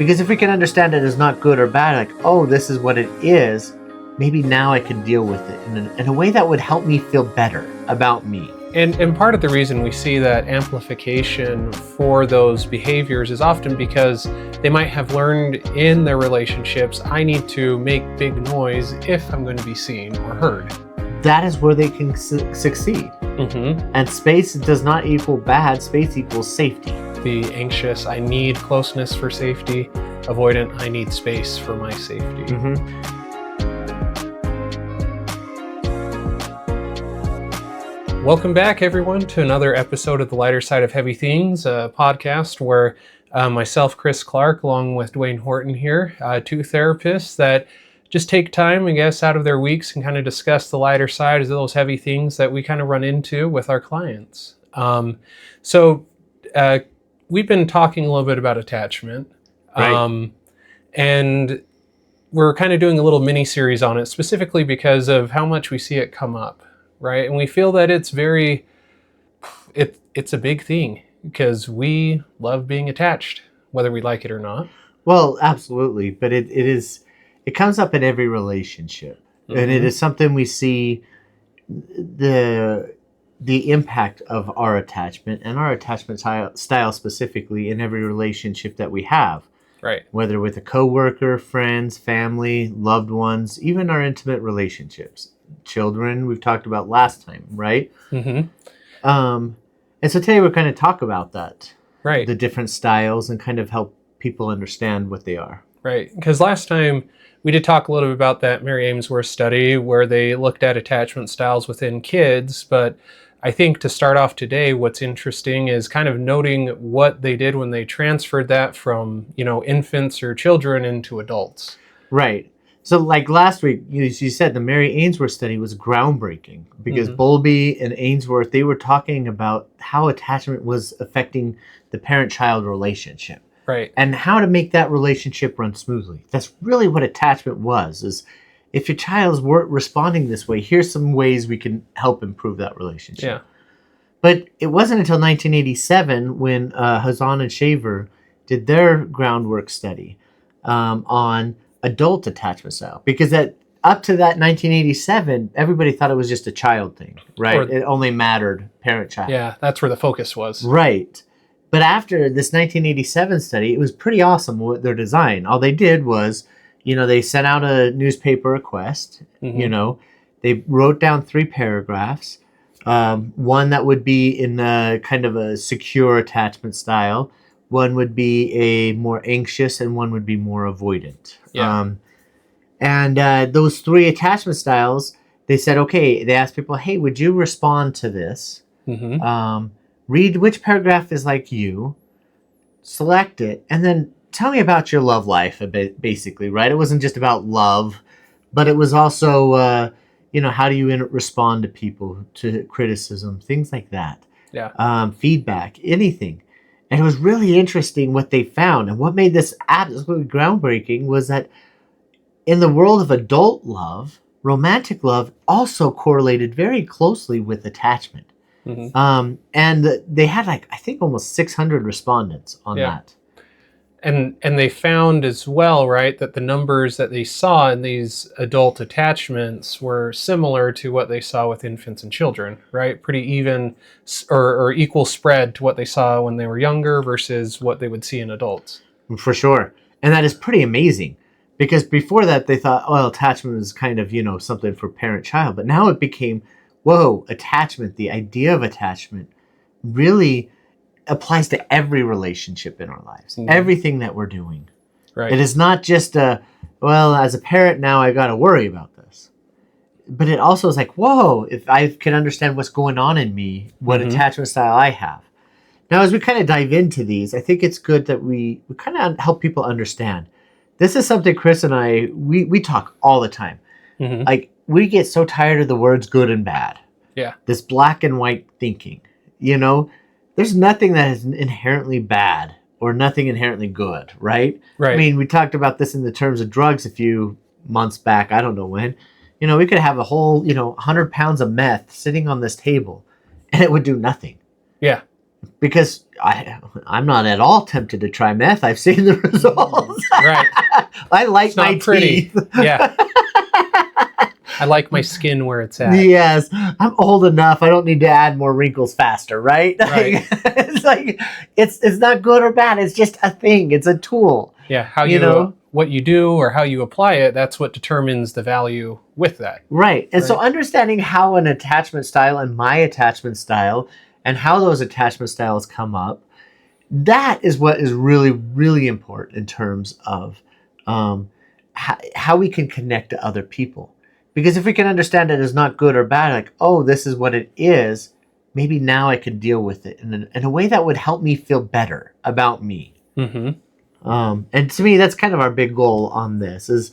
Because if we can understand it as not good or bad, like, oh, this is what it is, maybe now I can deal with it in a way that would help me feel better about me. And part of the reason we see that amplification for those behaviors is often because they might have learned in their relationships, I need to make big noise if I'm going to be seen or heard. That is where they can succeed. And space does not equal bad, space equals safety. The anxious, I need closeness for safety. Avoidant, I need space for my safety. Welcome back, everyone, to another episode of The Lighter Side of Heavy Things, a podcast where myself, Chris Clark, along with Dwayne Horton here, two therapists that just take time, I guess, out of their weeks and kind of discuss the lighter side of those heavy things that we kind of run into with our clients. So we've been talking a little bit about attachment, Right. And we're kind of doing a little mini series on it, specifically because of how much we see it come up. Right. And we feel that it's it's a big thing because we love being attached, whether we like it or not. Well, absolutely. But it comes up in every relationship. And it is something we see the impact of our attachment and our attachment style specifically in every relationship that we have. Right. Whether with a coworker, friends, family, loved ones, even our intimate relationships. Children, we've talked about last time, right? And so today we're going to talk about that. Right. The different styles and kind of help people understand what they are. Right. Because last time we did talk a little bit about that Mary Ainsworth study where they looked at attachment styles within kids. But I think to start off today, what's interesting is kind of noting what they did when they transferred that from, infants or children into adults. Right. So like last week, you said the Mary Ainsworth study was groundbreaking because Bowlby and Ainsworth, they were talking about how attachment was affecting the parent-child relationship. Right. And how to make that relationship run smoothly. That's really what attachment was, is if your child's weren't responding this way, here's some ways we can help improve that relationship. Yeah. But it wasn't until 1987 when Hazan and Shaver did their groundwork study on adult attachment style, because that up to that 1987, everybody thought it was just a child thing, right? It only mattered parent-child. Yeah, that's where the focus was. Right. But after this 1987 study, it was pretty awesome with their design. All they did was, they sent out a newspaper request. They wrote down 3 paragraphs. One that would be in a kind of a secure attachment style. One would be a more anxious, and one would be more avoidant. Yeah. And those 3 attachment styles, they said, okay, they asked people, hey, would you respond to this? Read which paragraph is like you, select it, and then tell me about your love life a bit, basically, right? It wasn't just about love, but it was also, how do you respond to people, to criticism, things like that. Yeah. Feedback, anything. And it was really interesting what they found. And what made this absolutely groundbreaking was that in the world of adult love, romantic love also correlated very closely with attachment. And they had I think almost 600 respondents on that. And they found as well, right, that the numbers that they saw in these adult attachments were similar to what they saw with infants and children, right? Pretty even or equal spread to what they saw when they were younger versus what they would see in adults. For sure. And that is pretty amazing because before that they thought, attachment was kind of, something for parent-child. But now it became, attachment, the idea of attachment really applies to every relationship in our lives, everything that we're doing. Right. It is not just as a parent now I got to worry about this. But it also is like, whoa, if I can understand what's going on in me, what attachment style I have. Now, as we kind of dive into these, I think it's good that we kind of help people understand. This is something Chris and I, we talk all the time. Like, we get so tired of the words good and bad. Yeah. This black and white thinking, there's nothing that is inherently bad or nothing inherently good, right? Right. I mean, we talked about this in the terms of drugs a few months back. I don't know when. We could have a whole, 100 pounds of meth sitting on this table and it would do nothing. Yeah. because I'm not at all tempted to try meth. I've seen the results. Right. I like It's not my pretty. teeth. Yeah. I like my skin where it's at. Yes, I'm old enough. I don't need to add more wrinkles faster, right? Right. It's like it's not good or bad. It's just a thing. It's a tool. Yeah. How You know? what you do or how you apply it, that's what determines the value with that. Right. And so Right. understanding how an attachment style and my attachment style and how those attachment styles come up, that is what is really, really important in terms of how we can connect to other people. Because if we can understand it as not good or bad, like, oh, this is what it is, maybe now I can deal with it in a way that would help me feel better about me. Mm-hmm. And to me, that's kind of our big goal on this is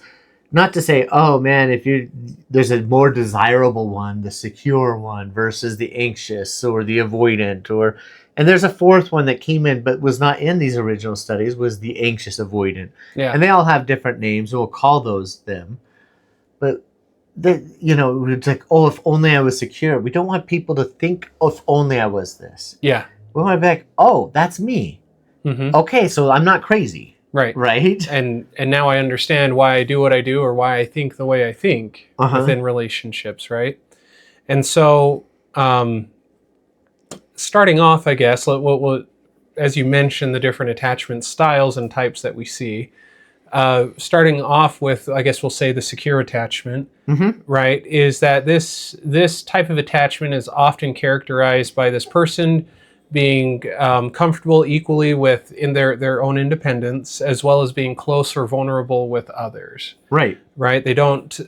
not to say, oh man, there's a more desirable one, the secure one versus the anxious or the avoidant, and there's a fourth one that came in but was not in these original studies, was the anxious avoidant. Yeah. And they all have different names, and we'll call those them. But it's like, oh, if only I was secure. We don't want people to think, oh, if only I was this. Yeah. We want to be like, oh, that's me. Mm-hmm. Okay, so I'm not crazy. Right. Right? And now I understand why I do what I do or why I think the way I think within relationships, right? And so starting off, I guess, we'll, as you mentioned, the different attachment styles and types that we see, starting off with, I guess we'll say the secure attachment, right, is that this type of attachment is often characterized by this person being comfortable equally in their own independence, as well as being close or vulnerable with others. Right. Right. They don't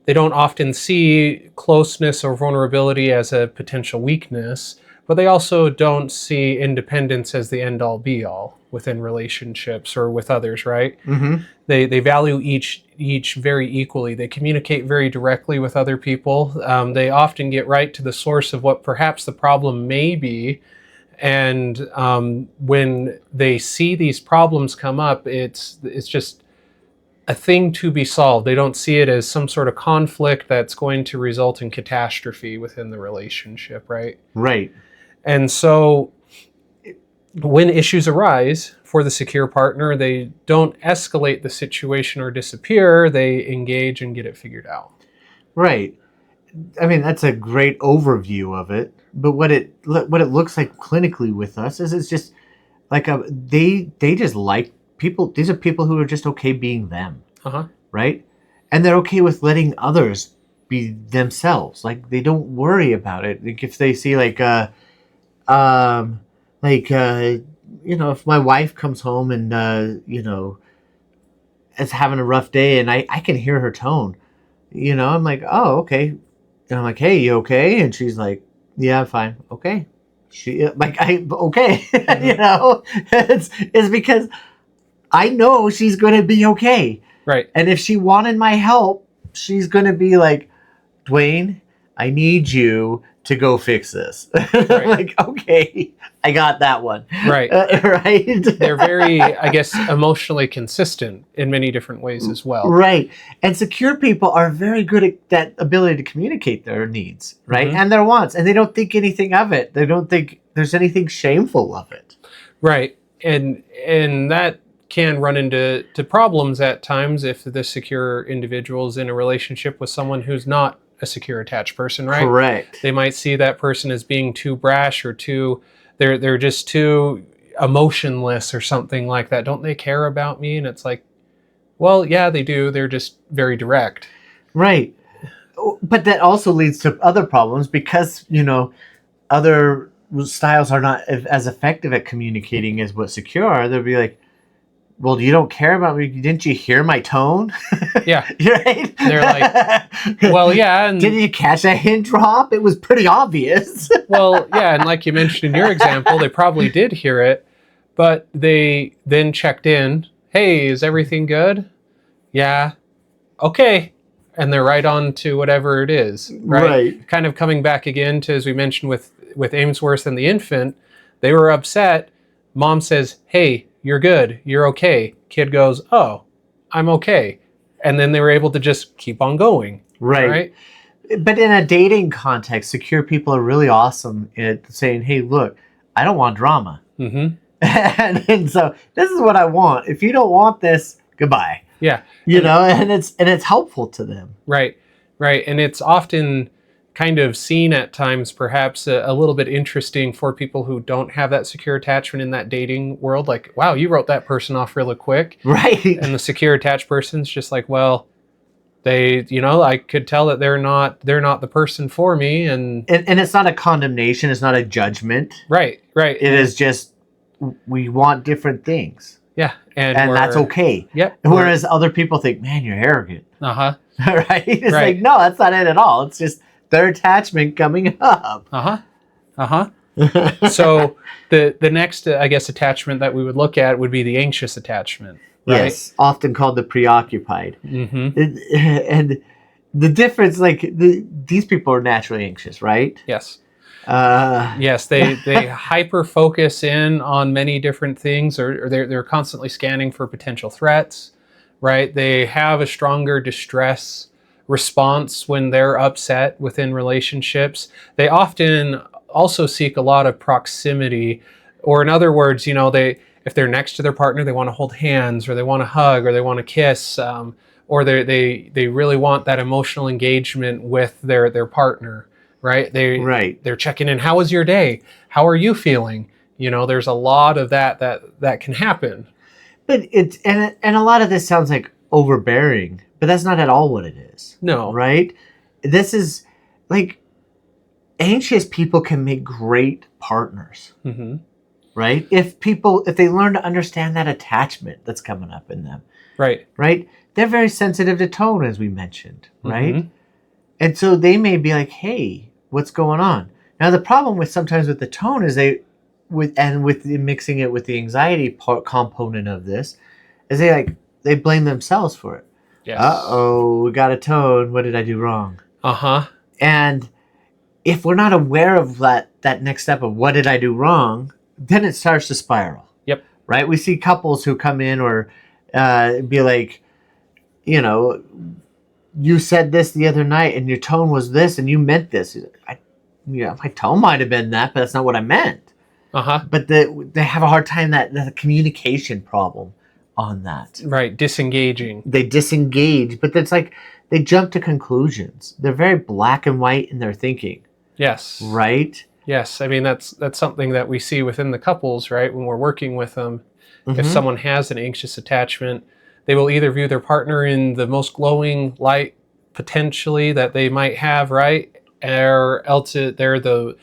often see closeness or vulnerability as a potential weakness, but they also don't see independence as the end all be all within relationships or with others. Right. Mm-hmm. They value each very equally. They communicate very directly with other people. They often get right to the source of what perhaps the problem may be. And when they see these problems come up, it's just a thing to be solved. They don't see it as some sort of conflict that's going to result in catastrophe within the relationship, right? Right. And so when issues arise for the secure partner, they don't escalate the situation or disappear. They engage and get it figured out. Right. I mean, that's a great overview of it. But what it looks like clinically with us is it's just like they just like people. These are people who are just okay being them. Right. And they're okay with letting others be themselves. Like they don't worry about it. Like if they see if my wife comes home and is having a rough day and I can hear her tone, I'm like, oh, okay. And I'm like, hey, you okay? And she's like, yeah, I'm fine. Okay. Okay. It's because I know she's going to be okay. Right. And if she wanted my help, she's going to be like, Dwayne, I need you to go fix this. Right. I'm like, okay, I got that one. Right. Right. They're very, I guess, emotionally consistent in many different ways as well. Right. And secure people are very good at that ability to communicate their needs, right? And their wants. And they don't think anything of it. They don't think there's anything shameful of it. Right. And that can run into problems at times if the secure individual is in a relationship with someone who's not a secure attached person, right? Correct. They might see that person as being too brash or they're just too emotionless or something like that. Don't they care about me? And it's like, well, yeah, they do. They're just very direct. Right. But that also leads to other problems because, other styles are not as effective at communicating as what secure are. They'll be like, well, you don't care about me. Didn't you hear my tone? Yeah. Right? They're like, well, yeah. And didn't you catch that hint drop? It was pretty obvious. Well, yeah. And like you mentioned in your example, they probably did hear it, but they then checked in. Hey, is everything good? Yeah. Okay. And they're right on to whatever it is. Right. Kind of coming back again to, as we mentioned with Amesworth and the infant, they were upset. Mom says, hey, you're good. You're okay. Kid goes, oh, I'm okay. And then they were able to just keep on going. Right. But in a dating context, secure people are really awesome at saying, hey, look, I don't want drama. Mm-hmm. and so this is what I want. If you don't want this, goodbye. Yeah. You know, and it's helpful to them. Right. Right. And it's often kind of seen at times perhaps a little bit interesting for people who don't have that secure attachment in that dating world. Like, wow, you wrote that person off really quick. Right. And the secure attached person's just like, well, they, I could tell that they're not the person for me. And it's not a condemnation. It's not a judgment. right. It is just, we want different things. Yeah. And that's okay. Yep. Whereas other people think, man, you're arrogant. Uh-huh. Right? It's Right. like, no, that's not it at all. It's just their attachment coming up. Uh-huh. Uh-huh. So the next, I guess, attachment that we would look at would be the anxious attachment. Right? Yes, often called the preoccupied. Mm-hmm. And the difference, like, these people are naturally anxious, right? Yes. Uh, Yes, they hyper focus in on many different things, or they're constantly scanning for potential threats, right? They have a stronger distress response when they're upset within relationships. They often also seek a lot of proximity, or in other words, if they're next to their partner, they want to hold hands, or they want to hug, or they want to kiss, or they really want that emotional engagement with their partner. Right? They're checking in. How was your day? How are you feeling? There's a lot of that can happen. But and a lot of this sounds like overbearing, but that's not at all what it is. No. Right? This is like, anxious people can make great partners. Mm-hmm. Right? If they learn to understand that attachment that's coming up in them. Right. Right? They're very sensitive to tone, as we mentioned. Right? Mm-hmm. And so they may be like, hey, what's going on? Now, the problem sometimes with the tone is with mixing it with the anxiety component of this, is they blame themselves for it. Yes. Uh-oh, we got a tone. What did I do wrong? Uh-huh. And if we're not aware of that next step of what did I do wrong, then it starts to spiral. Yep. Right? We see couples who come in or be like, you said this the other night and your tone was this and you meant this. My tone might have been that, but that's not what I meant. Uh-huh. But they have a hard time, that communication problem on that. Right. Disengaging. They disengage, but it's like they jump to conclusions. They're very black and white in their thinking. Yes. Right? Yes. I mean, that's something that we see within the couples, right? When we're working with them, Mm-hmm. if someone has an anxious attachment, they will either view their partner in the most glowing light potentially that they might have, right? Or else they're the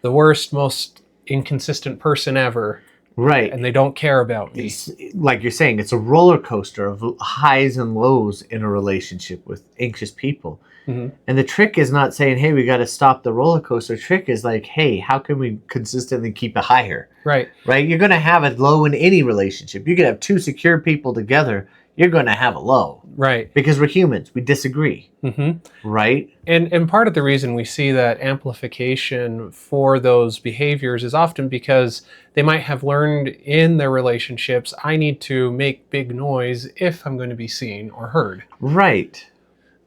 worst, most inconsistent person ever. Right. And they don't care about me. Like you're saying, it's a roller coaster of highs and lows in a relationship with anxious people. Mm-hmm. And the trick is not saying, hey, we got to stop the roller coaster. Trick is like, hey, how can we consistently keep it higher? Right. Right? You're going to have a low in any relationship. You could have two secure people together. You're going to have a low. Right. Because we're humans. We disagree. Mm-hmm. Right? And part of the reason we see that amplification for those behaviors is often because they might have learned in their relationships, I need to make big noise if I'm going to be seen or heard. Right.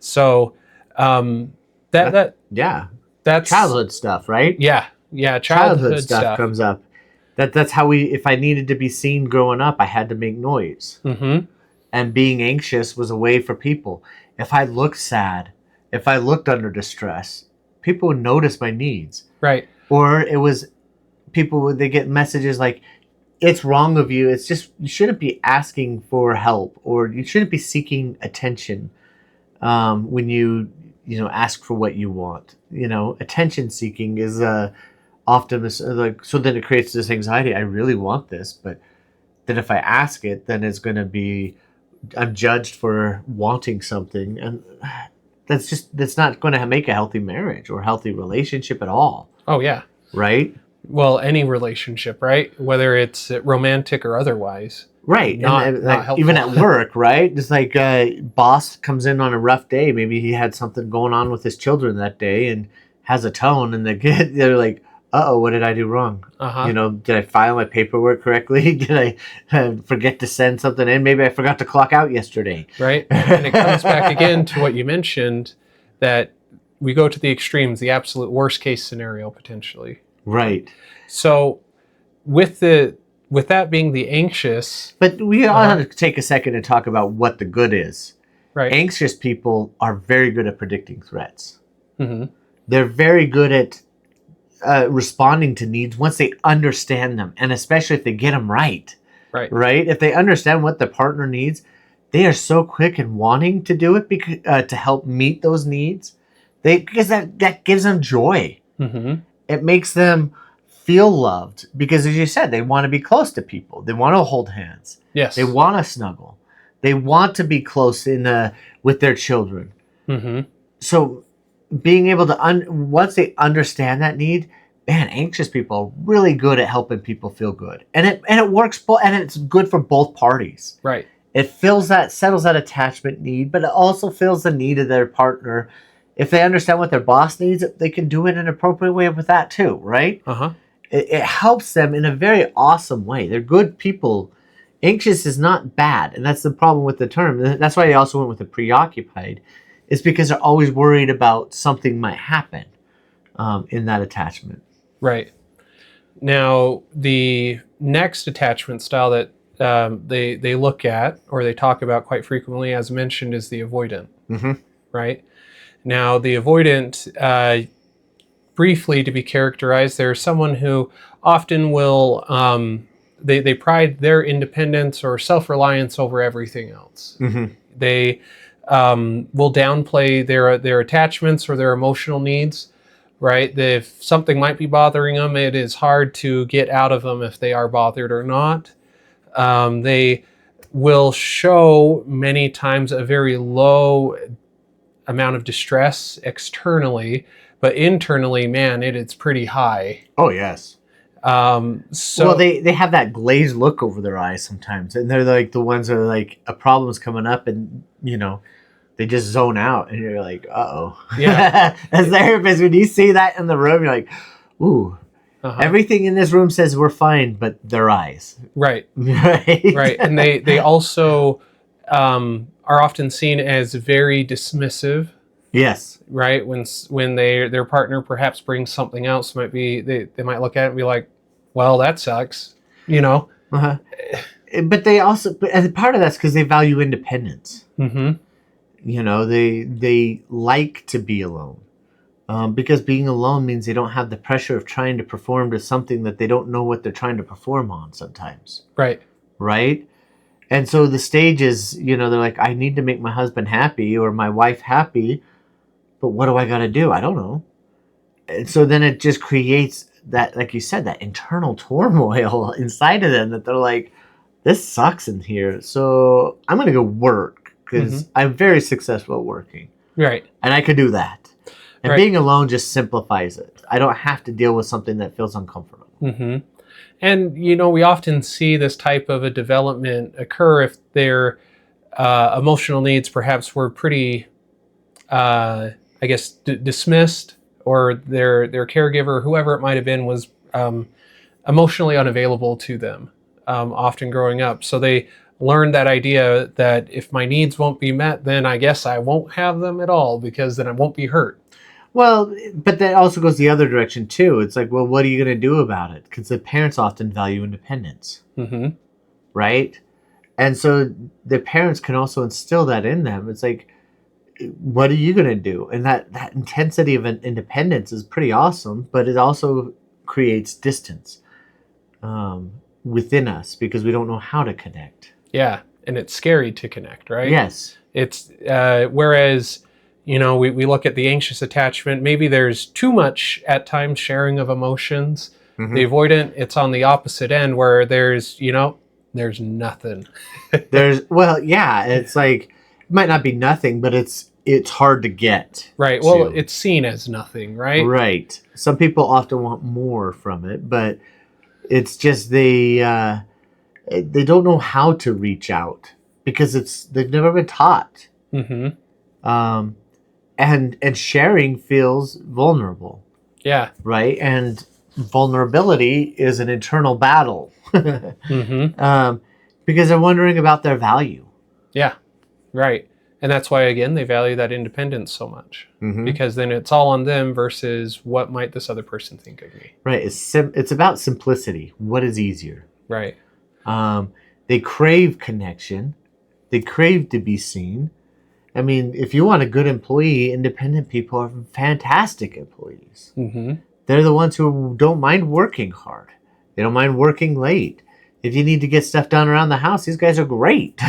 So that's childhood stuff, right? Yeah, childhood stuff comes up. That's how if I needed to be seen growing up, I had to make noise. Mm-hmm. And being anxious was a way for people. If I looked sad, if I looked under distress, people would notice my needs. Right. Or it was they get messages like, it's wrong of you. It's just, you shouldn't be asking for help, or you shouldn't be seeking attention when you ask for what you want. Attention seeking is often this, so then it creates this anxiety. I really want this, but then if I ask it, then it's going to be, I'm judged for wanting something, and that's not going to make a healthy marriage or healthy relationship at all. Oh yeah. Right? Well, any relationship, right? Whether it's romantic or otherwise. Right. Not even at work, right? Just like boss comes in on a rough day. Maybe he had something going on with his children that day and has a tone, and they're like, uh-oh, what did I do wrong? Uh-huh. Did I file my paperwork correctly? Did I forget to send something in? Maybe I forgot to clock out yesterday. Right. And it comes back again to what you mentioned, that we go to the extremes, the absolute worst case scenario potentially. Right. So with that being the anxious, But we all have to take a second to talk about what the good is. right? Anxious people are very good at predicting threats. Mm-hmm. They're very good at responding to needs once they understand them, and especially if they get them right. Right. Right? If they understand what their partner needs, they are so quick in wanting to do it to help meet those needs. Because that gives them joy. Mm-hmm. It makes them feel loved because, as you said, they want to be close to people. They want to hold hands. Yes. They want to snuggle. They want to be close with their children. Mm-hmm. So being able to, once they understand that need, man, anxious people are really good at helping people feel good. And it works, and it's good for both parties. Right. It settles that attachment need, but it also fills the need of their partner. If they understand what their boss needs, they can do it in an appropriate way with that too, right? Uh-huh. It helps them in a very awesome way. They're good people. Anxious is not bad, and that's the problem with the term. That's why they also went with the preoccupied. It's because they're always worried about something might happen in that attachment. Right. Now, the next attachment style that they look at or they talk about quite frequently, as mentioned, is the avoidant. Mm-hmm. Right. Now, the avoidant, briefly to be characterized, they're someone who often will they pride their independence or self-reliance over everything else. Mm-hmm. They will downplay their attachments or their emotional needs. Right. If something might be bothering them, it is hard to get out of them if they are bothered or not. They will show many times a very low amount of distress externally, but internally, man, it's pretty high. Oh, yes. So they have that glazed look over their eyes sometimes, and they're like the ones that are like a problem's coming up, and they just zone out, and you're like, uh-oh. Yeah. As therapist, when you see that in the room, you're like, ooh, everything in this room says we're fine, but their eyes. Right. Right. Right. And they also are often seen as very dismissive. Yes. Right. When their partner perhaps brings something else, they might look at it and be like, well, that sucks. Uh-huh. But they also, as part of that's because they value independence. Mm-hmm. They like to be alone. Because being alone means they don't have the pressure of trying to perform to something that they don't know what they're trying to perform on sometimes. Right. Right? And so the stage is, they're like, I need to make my husband happy or my wife happy, but what do I got to do? I don't know. And so then it just creates that, like you said, that internal turmoil inside of them that they're like, this sucks in here. So I'm going to go work because I'm very successful at working. Right. And I could do that. And being alone just simplifies it. I don't have to deal with something that feels uncomfortable. Mm-hmm. And, we often see this type of a development occur if their emotional needs perhaps were pretty, dismissed, or their caregiver, whoever it might have been, was emotionally unavailable to them, often growing up. So they learned that idea that if my needs won't be met, then I guess I won't have them at all because then I won't be hurt. Well, but that also goes the other direction too. It's like, well, what are you going to do about it? Because the parents often value independence, right? And so the parents can also instill that in them. It's like, what are you going to do? And that intensity of independence is pretty awesome, but it also creates distance within us because we don't know how to connect. Yeah, and it's scary to connect, right? Yes. It's whereas... we look at the anxious attachment. Maybe there's too much at times sharing of emotions. Mm-hmm. The avoidant, it's on the opposite end where there's nothing. It's like, it might not be nothing, but it's hard to get. Right. Well, it's seen as nothing, right? Right. Some people often want more from it, but it's just they don't know how to reach out because they've never been taught. Mm-hmm. And sharing feels vulnerable. Yeah. Right? And vulnerability is an internal battle. Because they're wondering about their value. Yeah. Right. And that's why, again, they value that independence so much, because then it's all on them versus what might this other person think of me. Right. It's about simplicity. What is easier? Right. They crave connection. They crave to be seen. I mean, if you want a good employee, independent people are fantastic employees. They're the ones who don't mind working hard. They don't mind working late. If you need to get stuff done around the house, these guys are great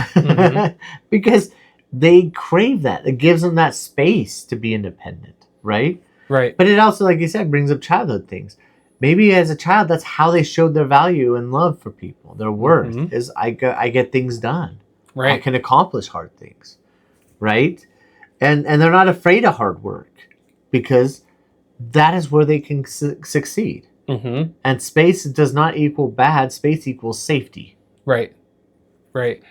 because they crave that. It gives them that space to be independent, right? Right. But it also, like you said, brings up childhood things. Maybe as a child, that's how they showed their value and love for people. Their worth is I get things done. Right. I can accomplish hard things, right? And they're not afraid of hard work because that is where they can succeed. And space does not equal bad. Space equals safety. Right. Right.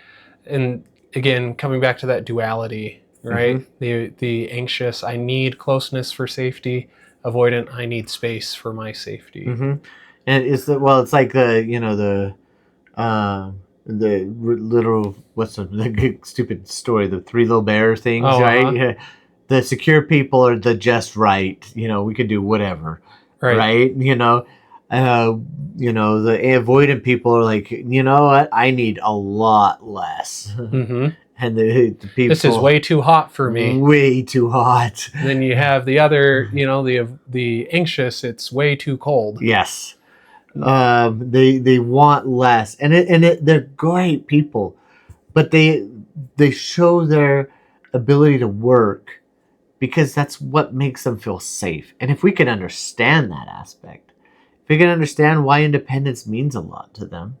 And again, coming back to that duality, right? The anxious, I need closeness for safety. Avoidant, I need space for my safety. And it's like the literal, what's the stupid story, the three little bear things, right? Yeah. The secure people are the just right. We can do whatever, right? The avoidant people are like, you know what? I need a lot less. And the people, this is way too hot for me. Way too hot. And then you have the other, the anxious. It's way too cold. Yes. They want less, and they're great people, but they show their ability to work because that's what makes them feel safe. And if we can understand that aspect, if we can understand why independence means a lot to them,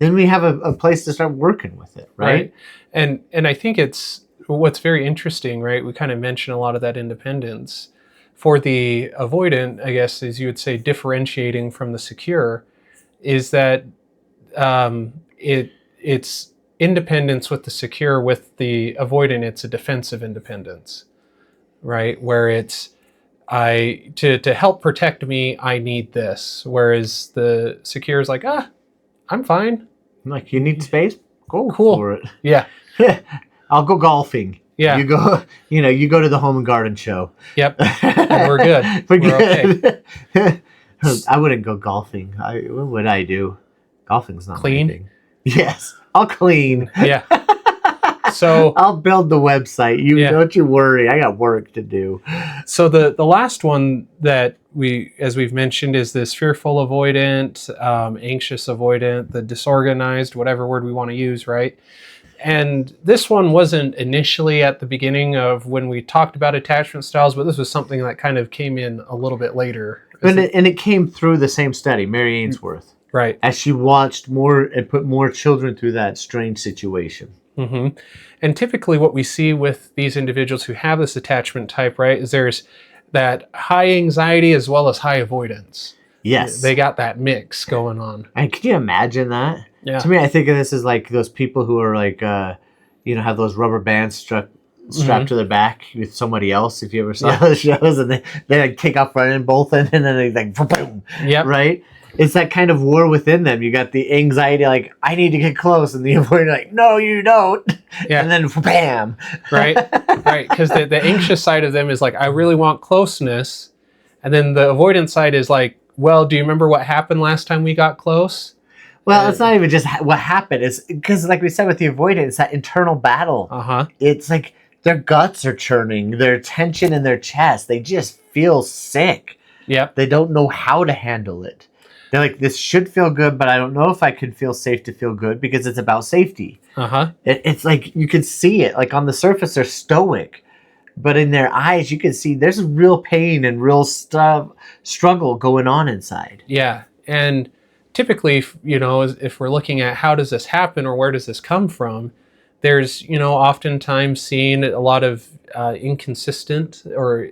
then we have a place to start working with it, right? And I think it's what's very interesting, right? We kind of mention a lot of that independence. For the avoidant, I guess, as you would say, differentiating from the secure, is that it's independence with the secure. With the avoidant, it's a defensive independence, right? Where it's to help protect me, I need this. Whereas the secure is like, I'm fine. Like, you need space? Go cool. for it. Yeah. I'll go golfing. Yeah. You go to the home and garden show. Yep. And we're good. We're good. Okay. I wouldn't go golfing. What would I do? Golfing's not clean. My thing. Yes. I'll clean. Yeah. So I'll build the website. Don't you worry. I got work to do. So the last one that as we've mentioned, is this fearful avoidant, anxious avoidant, the disorganized, whatever word we want to use, right? And this one wasn't initially at the beginning of when we talked about attachment styles, but this was something that kind of came in a little bit later. And it came through the same study, Mary Ainsworth. Right. As she watched more and put more children through that strange situation. And typically what we see with these individuals who have this attachment type, right, is there's that high anxiety as well as high avoidance. Yes. They got that mix going on. And can you imagine that? Yeah. To me, I think of this as like those people who are like, have those rubber bands strapped to their back with somebody else. If you ever saw those shows, and they like take off running both, and then they like boom. Yeah. Right. It's that kind of war within them. You got the anxiety, like, I need to get close, and the avoidant, like, no, you don't. Yeah. And then bam. Right. Because the anxious side of them is like, I really want closeness, and then the avoidant side is like, well, do you remember what happened last time we got close? Well, it's not even just what happened. It's because, like we said with the avoidant, it's that internal battle. It's like their guts are churning, their tension in their chest. They just feel sick. Yep. They don't know how to handle it. They're like, this should feel good, but I don't know if I can feel safe to feel good because it's about safety. It's like you can see it. Like on the surface, they're stoic, but in their eyes, you can see there's real pain and real struggle going on inside. Yeah. And typically, if we're looking at how does this happen or where does this come from, there's, oftentimes seen a lot of inconsistent or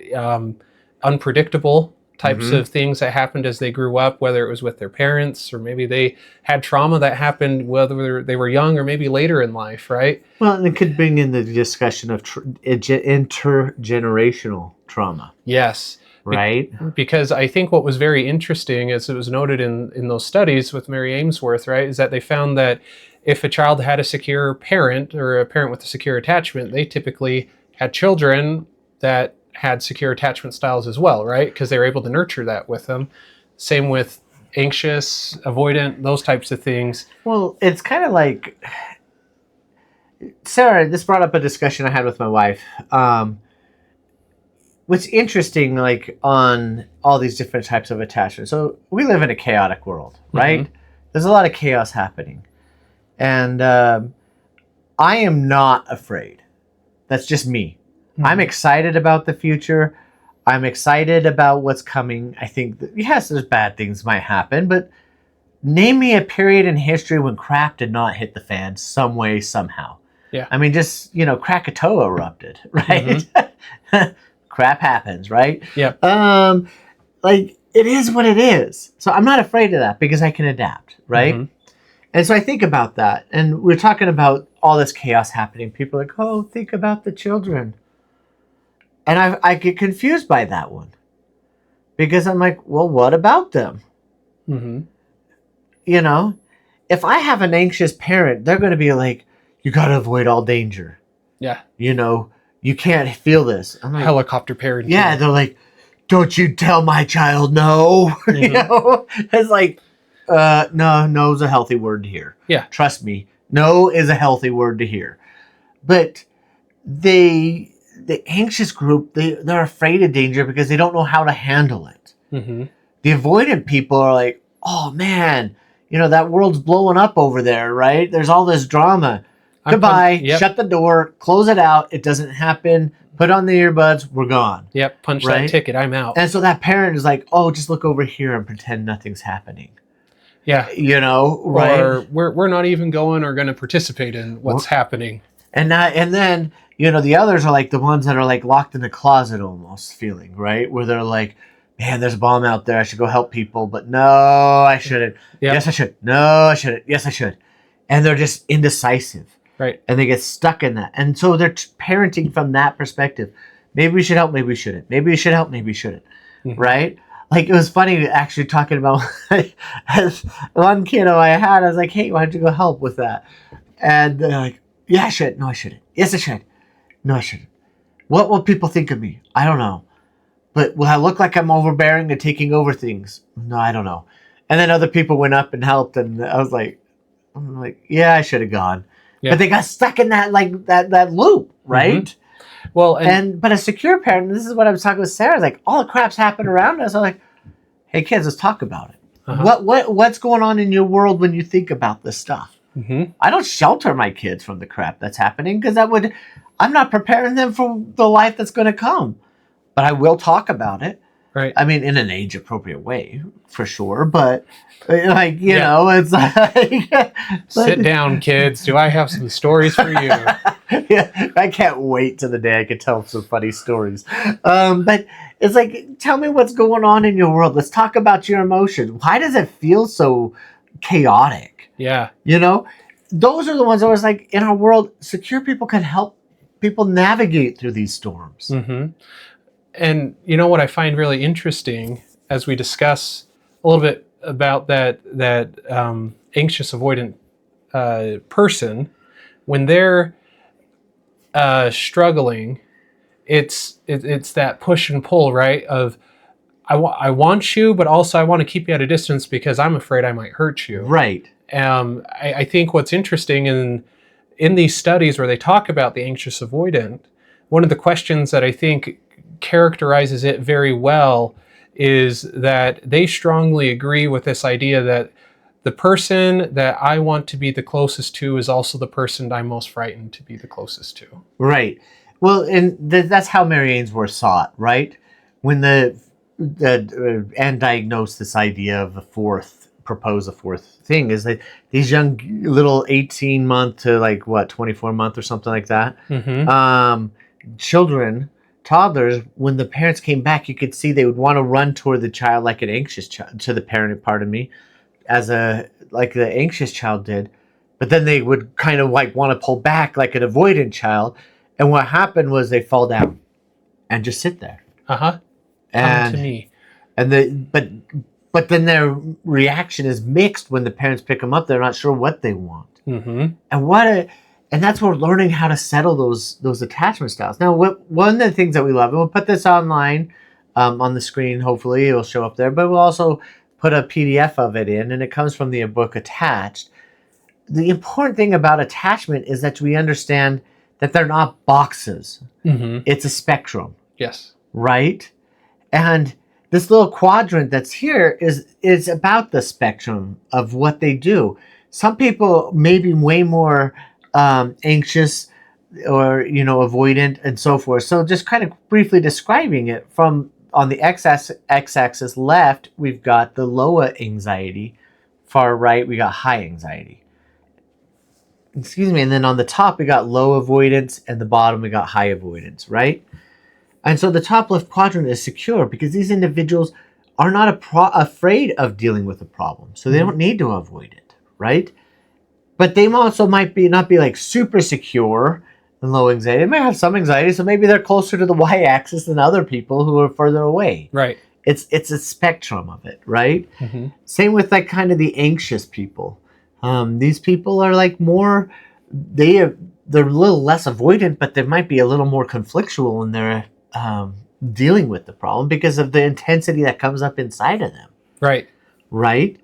unpredictable types of things that happened as they grew up, whether it was with their parents or maybe they had trauma that happened whether they were young or maybe later in life, right? Well, and it could bring in the discussion of intergenerational trauma. Yes. Right? Because I think what was very interesting, as it was noted in those studies with Mary Ainsworth, right, is that they found that if a child had a secure parent or a parent with a secure attachment, they typically had children that had secure attachment styles as well, right? Because they were able to nurture that with them. Same with anxious, avoidant, those types of things. Well, it's kind of like, Sarah, this brought up a discussion I had with my wife. What's interesting, like on all these different types of attachments. So we live in a chaotic world, right? Mm-hmm. There's a lot of chaos happening. And I am not afraid. That's just me. Mm-hmm. I'm excited about the future. I'm excited about what's coming. I think that, yes, there's bad things might happen, but name me a period in history when crap did not hit the fan some way, somehow. Yeah. I mean, just, Krakatoa erupted, right? Mm-hmm. Crap happens, right? Yeah. Like, it is what it is. So I'm not afraid of that because I can adapt, right? Mm-hmm. And so I think about that. And we're talking about all this chaos happening. People are like, oh, think about the children. And I get confused by that one. Because I'm like, well, what about them? Mm-hmm. If I have an anxious parent, they're going to be like, you got to avoid all danger. Yeah. You can't feel this. I'm like, helicopter parenting. Yeah, they're like, don't you tell my child no. Mm-hmm. It's like, no is a healthy word to hear. Yeah. Trust me, no is a healthy word to hear. But the anxious group, they're afraid of danger because they don't know how to handle it. Mm-hmm. The avoidant people are like, oh man, that world's blowing up over there, right? There's all this drama. Goodbye. Yep. Shut the door. Close it out. It doesn't happen. Put on the earbuds. We're gone. Yep. Punch that ticket. I'm out. And so that parent is like, oh, just look over here and pretend nothing's happening. Yeah. Right? Or we're not even going or going to participate in what's happening. And then, the others are like the ones that are like locked in the closet almost feeling, right? Where they're like, man, there's a bomb out there. I should go help people. But no, I shouldn't. Yep. Yes, I should. No, I shouldn't. Yes, I should. And they're just indecisive. Right. And they get stuck in that. And so they're parenting from that perspective. Maybe we should help, maybe we shouldn't. Maybe we should help, maybe we shouldn't. Mm-hmm. Right? Like, it was funny actually talking about one kiddo I had. I was like, hey, why don't you go help with that? And they're like, yeah, I should. No, I shouldn't. Yes, I should. No, I shouldn't. What will people think of me? I don't know. But will I look like I'm overbearing and taking over things? No, I don't know. And then other people went up and helped. And I'm like, yeah, I should have gone. Yeah. But they got stuck in that that loop, right? Mm-hmm. Well, but a secure parent, this is what I was talking with Sarah, like all the crap's happened around us. I'm like, hey kids, let's talk about it. Uh-huh. What's going on in your world when you think about this stuff? Mm-hmm. I don't shelter my kids from the crap that's happening because I'm not preparing them for the life that's going to come. But I will talk about it. Right. I mean, in an age-appropriate way, for sure. But, it's like... Sit down, kids. Do I have some stories for you? Yeah, I can't wait till the day I can tell some funny stories. But it's like, tell me what's going on in your world. Let's talk about your emotions. Why does it feel so chaotic? Yeah. Those are the ones that was like, in our world, secure people can help people navigate through these storms. Mm-hmm. And what I find really interesting as we discuss a little bit about that anxious avoidant person, when they're struggling, it's that push and pull, right? Of I want you, but also I want to keep you at a distance because I'm afraid I might hurt you. Right. I think what's interesting in these studies where they talk about the anxious avoidant, one of the questions that I think characterizes it very well is that they strongly agree with this idea that the person that I want to be the closest to is also the person I'm most frightened to be the closest to. Right. Well, and that's how Mary Ainsworth saw it, right? When Anne diagnosed this idea of propose a fourth thing, is that these young little 18-month to 24-month or something like that, mm-hmm. Toddlers, when the parents came back, you could see they would want to run toward the child like an anxious child, to the parent, pardon me, like the anxious child did. But then they would kind of want to pull back like an avoidant child. And what happened was they fall down and just sit there. Uh-huh. Come to me. And but then their reaction is mixed when the parents pick them up. They're not sure what they want. And and that's where learning how to settle those attachment styles. Now, one of the things that we love, and we'll put this online on the screen. Hopefully, it will show up there. But we'll also put a PDF of it in, and it comes from the book Attached. The important thing about attachment is that we understand that they're not boxes. It's a spectrum. Yes. Right? And this little quadrant that's here is about the spectrum of what they do. Some people may be way more anxious or, avoidant and so forth. So just kind of briefly describing it, from on the x-axis left, we've got the low anxiety. Far right, we got high anxiety. Excuse me. And then on the top, we got low avoidance, and the bottom, we got high avoidance, right? And so the top left quadrant is secure because these individuals are not afraid of dealing with a problem. So they don't need to avoid it, right? But they also might not be like super secure and low anxiety. They might have some anxiety, so maybe they're closer to the y-axis than other people who are further away. Right. It's a spectrum of it, right? Same with like kind of the anxious people. These people are like more, they're a little less avoidant, but they might be a little more conflictual in their dealing with the problem because of the intensity that comes up inside of them. Right. Right?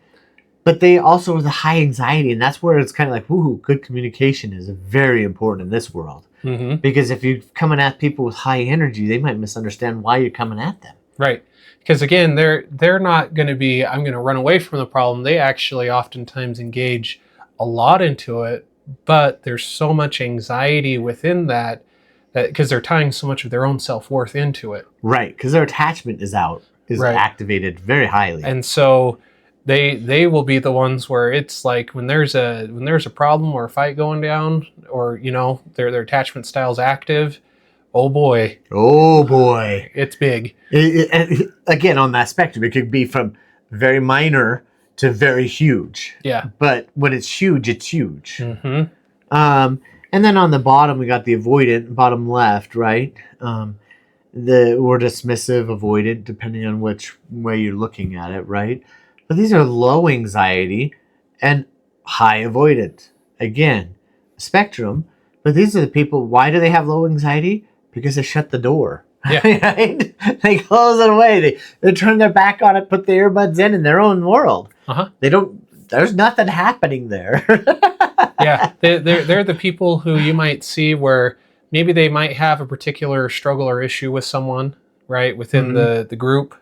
But they also are the high anxiety, and that's where it's kind of like, woohoo, good communication is very important in this world. Because if you're coming at people with high energy, they might misunderstand why you're coming at them. Right. Because again, they're not going to be, I'm going to run away from the problem. They actually oftentimes engage a lot into it, but there's so much anxiety within that because they're tying so much of their own self-worth into it. Right, because their attachment is activated very highly. And so they will be the ones where it's like when there's a problem or a fight going down, or their attachment style's active. Oh boy, it's big. Again, on that spectrum, it could be from very minor to very huge. Yeah. But when it's huge, it's huge. And then on the bottom, we got the avoidant, bottom left, right? We're dismissive, avoidant, depending on which way you're looking at it, right? But these are low anxiety and high avoidant. Again, spectrum. But these are the people, why do they have low anxiety? Because they shut the door. Yeah. Right? They close it away. They turn their back on it, put the earbuds in their own world. There's nothing happening there. Yeah. They're the people who you might see where maybe they might have a particular struggle or issue with someone, right, within the group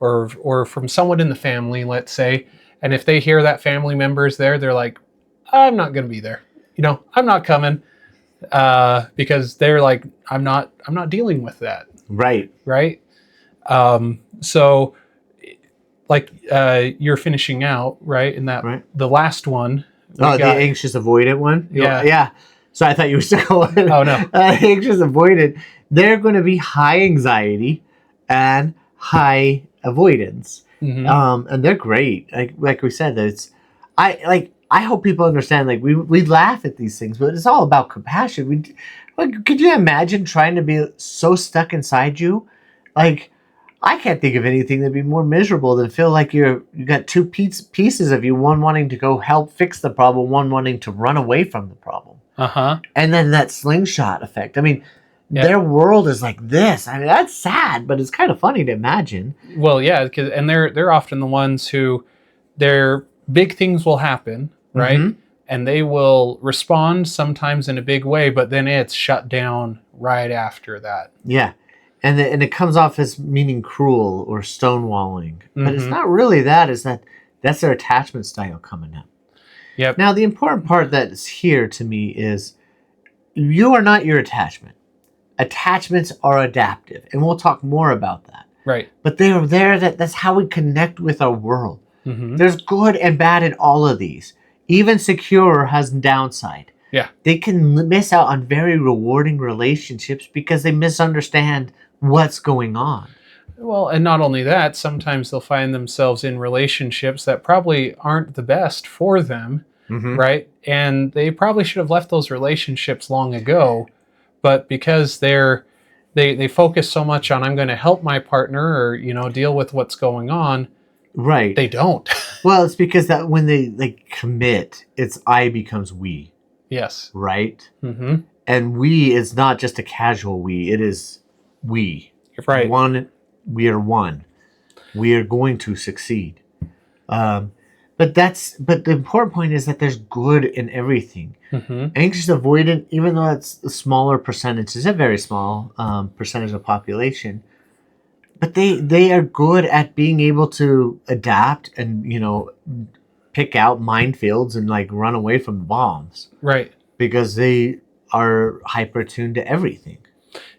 or from someone in the family, let's say. And if they hear that family member's there, they're like, I'm not going to be there. I'm not coming. Because they're like, I'm not dealing with that. Right. So like you're finishing out, right? In that, the last one. The anxious avoidant one? Yeah. So I thought you were still going. Oh, no. Anxious avoidant, they're going to be high anxiety and high avoidance. And they're great. Like we said, I hope people understand, like, we laugh at these things, but it's all about compassion. Could you imagine trying to be so stuck inside you? Like, I can't think of anything that'd be more miserable than feel like you got two pieces of you, one wanting to go help fix the problem, one wanting to run away from the problem. And then that slingshot effect. I mean, their world is like this. I mean, that's sad, but it's kind of funny to imagine. Well, yeah, and they're often the ones who their big things will happen, right? And they will respond sometimes in a big way, but then it's shut down right after that. Yeah. And it comes off as meaning cruel or stonewalling. But it's not really that. That's their attachment style coming up. Yep. Now, the important part that's here to me is you are not your attachment. Attachments are adaptive. And we'll talk more about that. Right. But they are there. That's how we connect with our world. There's good and bad in all of these. Even secure has downside. Yeah. They can miss out on very rewarding relationships because they misunderstand what's going on. Well, and not only that, sometimes they'll find themselves in relationships that probably aren't the best for them, right? And they probably should have left those relationships long ago, but because they focus so much on, I'm going to help my partner or, deal with what's going on, right? They don't. Well, it's because that when they commit, it's I becomes we, Yes. right? Mm-hmm. And we is not just a casual we; it is we. Right. One. We are one. We are going to succeed. But the important point is that there's good in everything. Mm-hmm. Anxious avoidant, even though it's a smaller percentage, it's a very small percentage of population, but they are good at being able to adapt and pick out minefields and run away from the bombs. Right. Because they are hyper tuned to everything.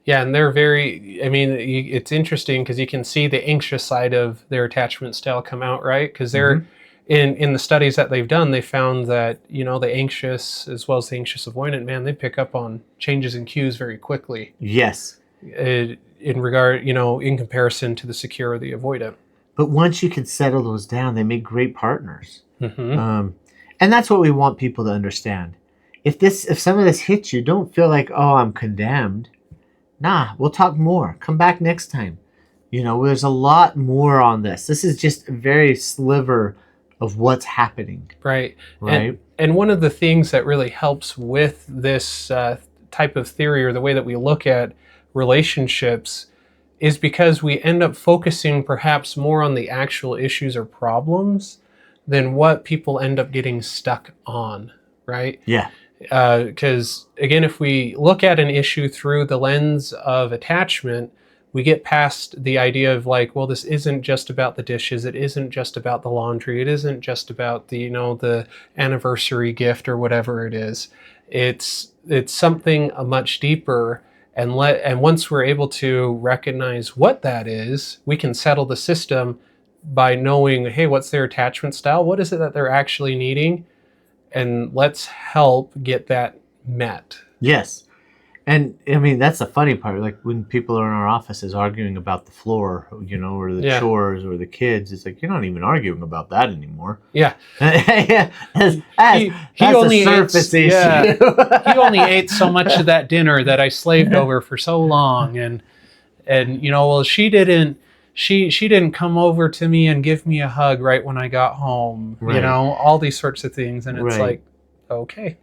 Yeah, and they're very, I mean, it's interesting because you can see the anxious side of their attachment style come out, right? Because they're, in the studies that they've done, they found that, the anxious as well as the anxious avoidant, man, they pick up on changes in cues very quickly. Yes. In regard, in comparison to the secure or the avoidant. But once you can settle those down, they make great partners. Mm-hmm. And that's what we want people to understand. If some of this hits you, don't feel like, oh, I'm condemned. Nah, we'll talk more. Come back next time. There's a lot more on this. This is just a very sliver of what's happening. Right. Right. And one of the things that really helps with this type of theory, or the way that we look at relationships, is because we end up focusing perhaps more on the actual issues or problems than what people end up getting stuck on. Right. Yeah. Because again, if we look at an issue through the lens of attachment, we get past the idea of well, this isn't just about the dishes. It isn't just about the laundry. It isn't just about the anniversary gift or whatever it is. It's something much deeper. And once we're able to recognize what that is, we can settle the system by knowing, hey, what's their attachment style? What is it that they're actually needing? And let's help get that met. Yes. And I mean, that's the funny part. Like when people are in our offices arguing about the floor, or the chores or the kids, it's like, you're not even arguing about that anymore. Yeah. That's he only a surface issue. Yeah. He only ate so much of that dinner that I slaved over for so long. And well, she didn't come over to me and give me a hug right when I got home. Right. all these sorts of things. And it's like, okay.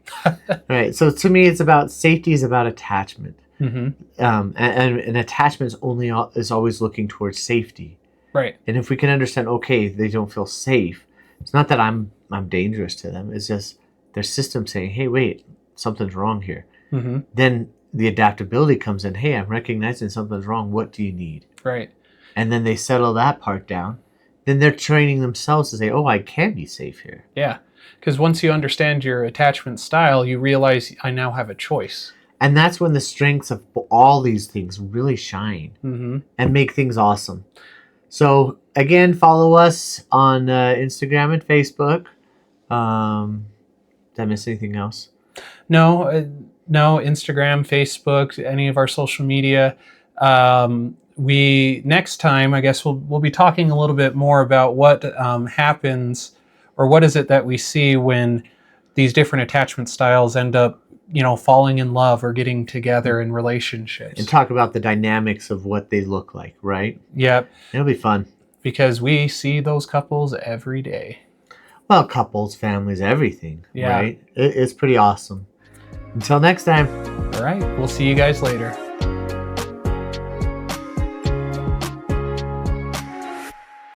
Right. So to me, it's about safety is about attachment. Mm-hmm. And attachment is always looking towards safety. Right. And if we can understand, okay, they don't feel safe. It's not that I'm dangerous to them. It's just their system saying, hey, wait, something's wrong here. Mm-hmm. Then the adaptability comes in. Hey, I'm recognizing something's wrong. What do you need? Right. And then they settle that part down. Then they're training themselves to say, oh, I can be safe here. Yeah. Because once you understand your attachment style, you realize I now have a choice. And that's when the strengths of all these things really shine and make things awesome. So, again, follow us on Instagram and Facebook. Did I miss anything else? No, Instagram, Facebook, any of our social media. Next time, I guess we'll be talking a little bit more about what happens, or what is it that we see when these different attachment styles end up, falling in love or getting together in relationships. And talk about the dynamics of what they look like, right? Yep. It'll be fun. Because we see those couples every day. Well, couples, families, everything, yeah. Right? It's pretty awesome. Until next time. All right. We'll see you guys later.